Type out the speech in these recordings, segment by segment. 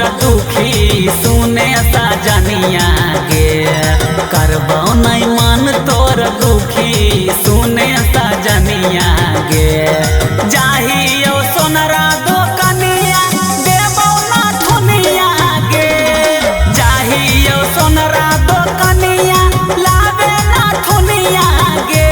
तोर दुखी सुने सजनिया गे। करबो नहीं मन तोर दुखी सुने सजनिया गे। जाहियो सोनरा दो कनिया देबो ना धुनिया गे। जाहियो सोनरा दो कनिया लावे ना धुनिया गे।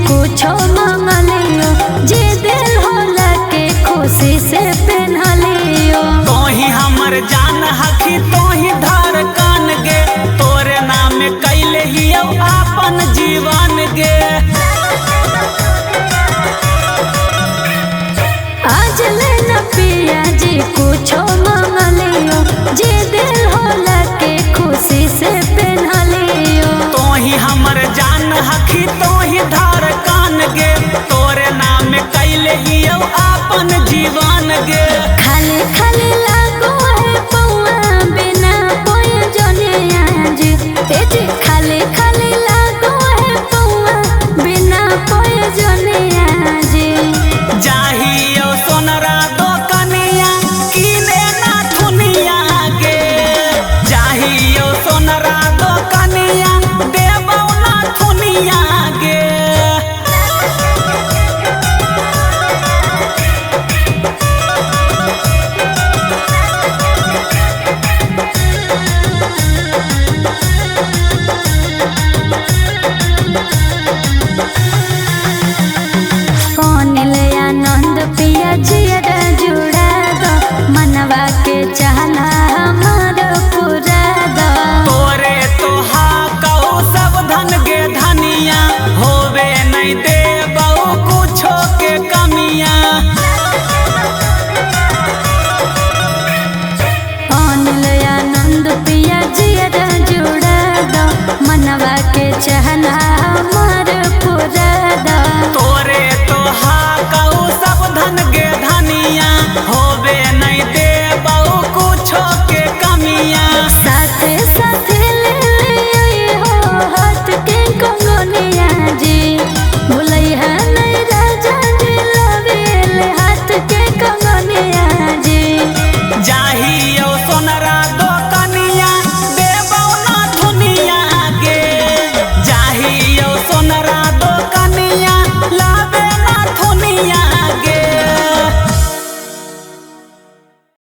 कुछो मंगलियो जे दिल होला के खुशी से पहनलियो। तोही हमर जान हखी तोही धड़कन गे। तोरे नाम कैले हियो अपन जीवन गे। आज ले न पिया जी